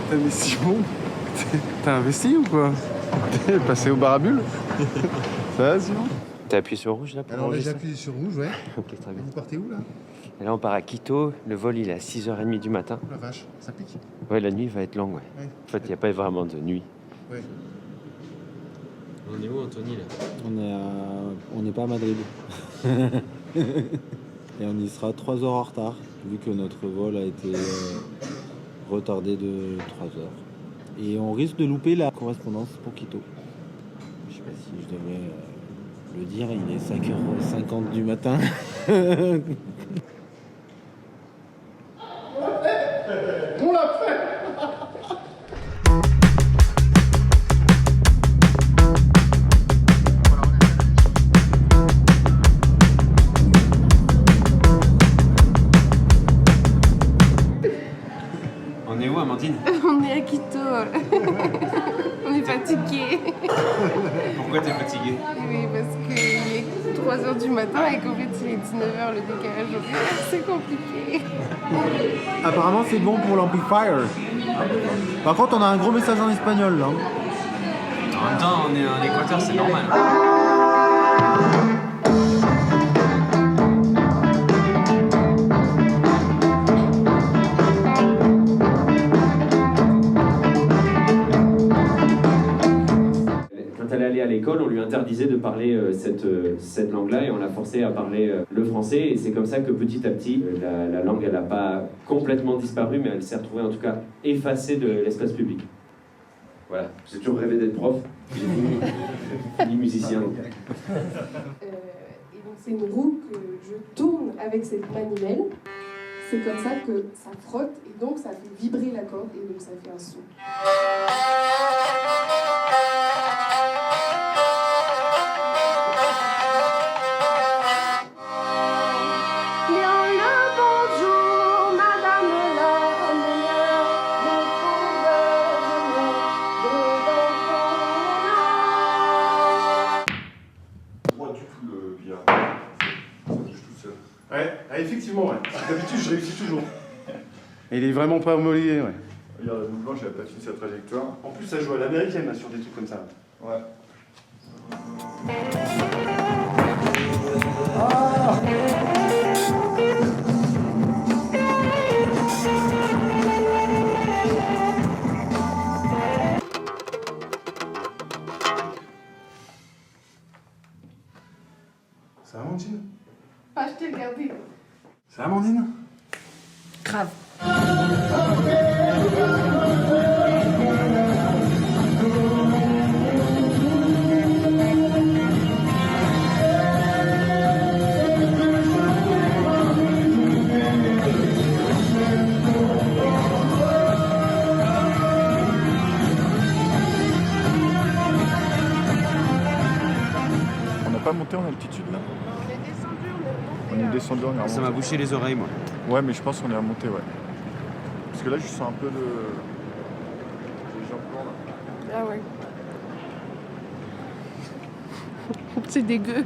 Putain, mais Simon, t'as investi ou quoi? T'es passé au bar à bulles? Ça va, Simon? T'as appuyé sur rouge là pour Alors là, j'ai enregistrer? appuyé sur rouge, ouais. Ok, très bien. Vous partez où là? Et là, on part à Quito. Le vol, il est à 6h30 du matin. Oh la vache, ça pique. Ouais, la nuit va être longue, ouais. Ouais. En fait, il n'y a pas vraiment de nuit. Ouais. On est où, Anthony, là? On n'est pas à Madrid. Et on y sera 3 heures en retard, vu que notre vol a été retardé de 3 heures. Et on risque de louper la correspondance pour Quito. Je sais pas si je devrais le dire, il est 5h50 du matin. On l'a fait. On est où, Amandine? On est à Quito. On est fatigué. Pourquoi t'es fatiguée? Oui, parce qu'il est 3h du matin et qu'en fait il est 19h le décalage horaire. C'est compliqué. Apparemment, c'est bon pour l'amplifier. Par contre, on a un gros message en espagnol là. En même temps, on est en Équateur, c'est normal. Quand elle allait à l'école, on lui interdisait de parler cette langue-là et on l'a forcée à parler le français. Et c'est comme ça que petit à petit, la langue, elle n'a pas complètement disparu, mais elle s'est retrouvée en tout cas effacée de l'espace public. Voilà, j'ai toujours rêvé d'être prof, j'ai fini musicien. Et donc c'est une roue que je tourne avec cette manivelle. C'est comme ça que ça frotte et donc ça fait vibrer la corde et donc ça fait un son. Ouais, ah, effectivement, ouais. D'habitude, je réussis toujours. Et il est vraiment pas homologué, ouais. Regarde, la boule blanche, elle a pas fini sa trajectoire. En plus, ça joue à l'américaine, là, sur des trucs comme ça. Ouais. C'est Amandine? Ah, je t'ai regardé. C'est Amandine? Grave. On n'a pas monté en altitude là? On est descendu, on est remonté. Ça m'a bouché les oreilles, moi. Ouais, mais je pense qu'on est remonté, ouais. Parce que là, je sens un peu de. Les jambes là. Ah ouais. C'est dégueu.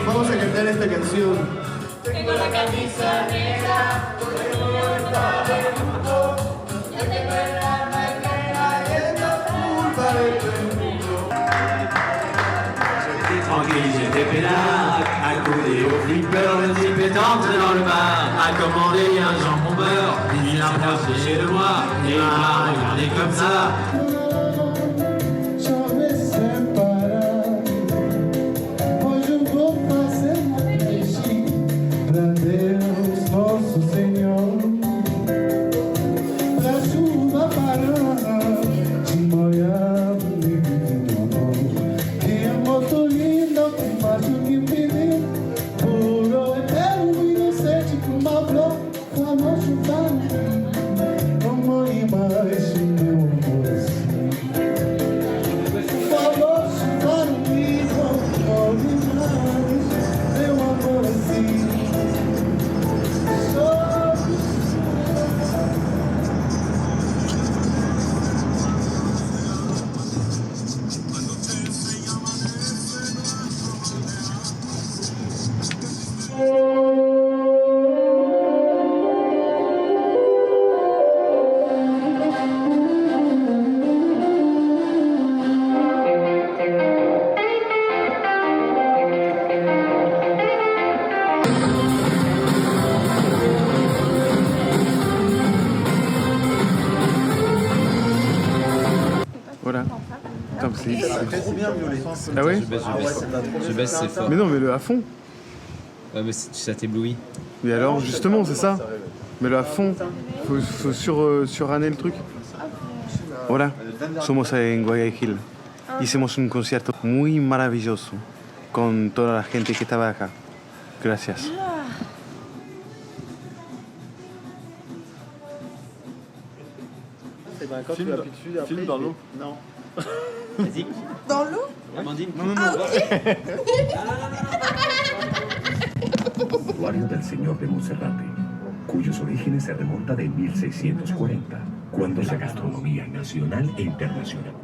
Vamos a cantar esta canción. Tengo la camisa negra, por el mundo del mundo. Yo tengo el alma negra y es la culpa de todo el mundo. J'étais tranquille, j'étais peinard, accoudé au flipper, le type est entré dans le bar, a commandé un jambon beurre, il vient approché de moi, et il m'a regardé comme ça. Yo me separar, hoje eu vou fazer um beijinho pra Deus. trop bien violet. Ah ouais? Je baisse, c'est fort. Mais non, mais le à fond. Ouais, mais ça t'éblouit. Mais alors, justement, c'est ça. Mais le à fond. Faut suranner le truc. Hola, somos en Guayaquil. Hicimos un concierto muy maravilloso con toda la gente que estaba acá. Gracias. Filme dans l'eau. Non. Vas-y. Dans l'eau? Amandine. Non. Santuario del Señor de Monserrate, cuyos orígenes se remontan de 1640, cuando la gastronomía nacional e internacional.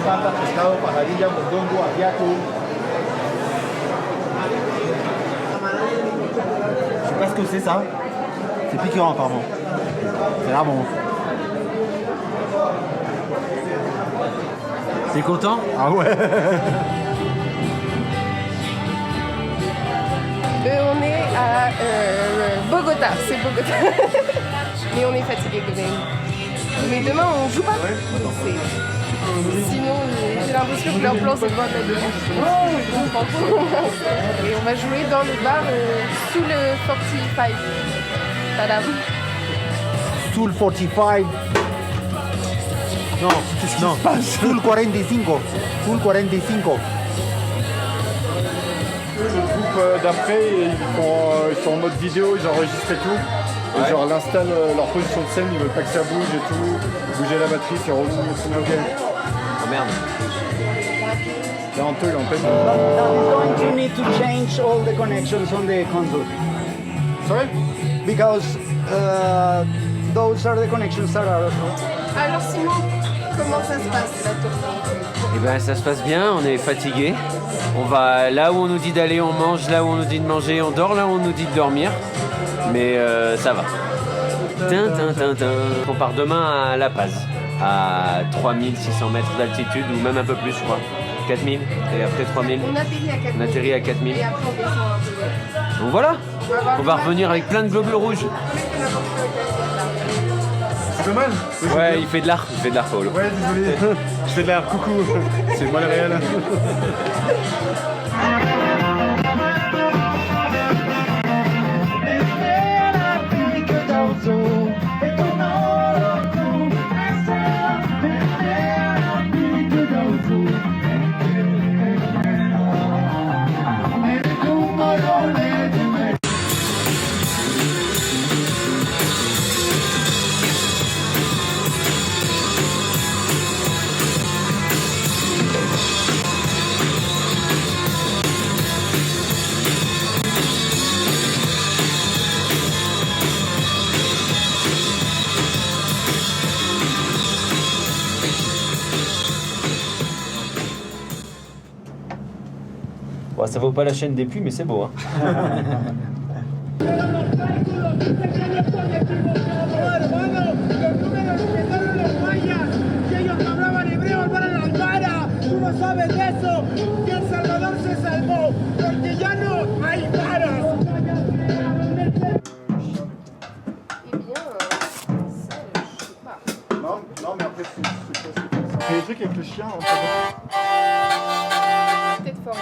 Pata, pescado, pajarilla, mondongo, ajiaco. Je sais pas ce que c'est ça. C'est piquant apparemment. C'est là bon. T'es content? Ah ouais. On est à Bogota, c'est Bogota. Mais on est fatigué quand même. Mais demain on joue pas. Sinon j'ai l'impression que leur plan c'est de boire de la bière. Et on va jouer dans le bar sous le 45. Tadam. Sous le 45. Non, non. Sous le 45. Sous le 45. Le groupe d'après, ils sont en mode vidéo, ils enregistrent et tout. Et genre, ils installent leur position de scène, ils veulent pas que ça bouge et tout. Bouger la batterie, c'est relou. Oh merde. C'est honteux, il est en peine. That is going to need to change all the connections on the console. Sorry? Because those are the connections that are... Alors Simon, comment ça se passe la tournée? Eh ben ça se passe bien, on est fatigué. On va là où on nous dit d'aller, on mange, là où on nous dit de manger, on dort, là où on nous dit de dormir. Mais ça va. On part demain à La Paz, à 3600 mètres d'altitude, ou même un peu plus je crois. 4000, et après 3000. On atterrit à 4000. On atterrit à 4000. Et après on descend un peu. Donc voilà, on va revenir avec plein de globules rouges. C'est pas mal. Ouais, il fait de l'art, Paolo. Ouais, désolé. Je fais de l'air. Coucou. C'est moi le réel. Bon, ça vaut pas la chaîne des puits, mais c'est beau. Hein. Non, mais après, c'est quoi? C'est des trucs avec le chien. Hein, Peut-être fort,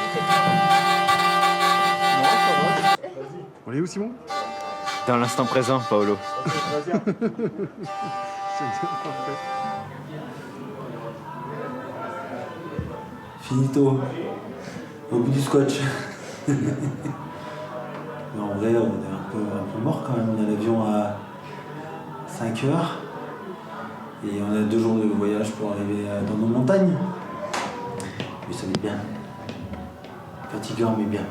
On est où, Simon? Dans l'instant présent, Paolo. Finito. Au bout du scotch. Mais en vrai, on est un peu mort quand même. On a l'avion à 5 heures. Et on a 2 jours de voyage pour arriver dans nos montagnes. Mais ça va bien. Fatigant, mais bien.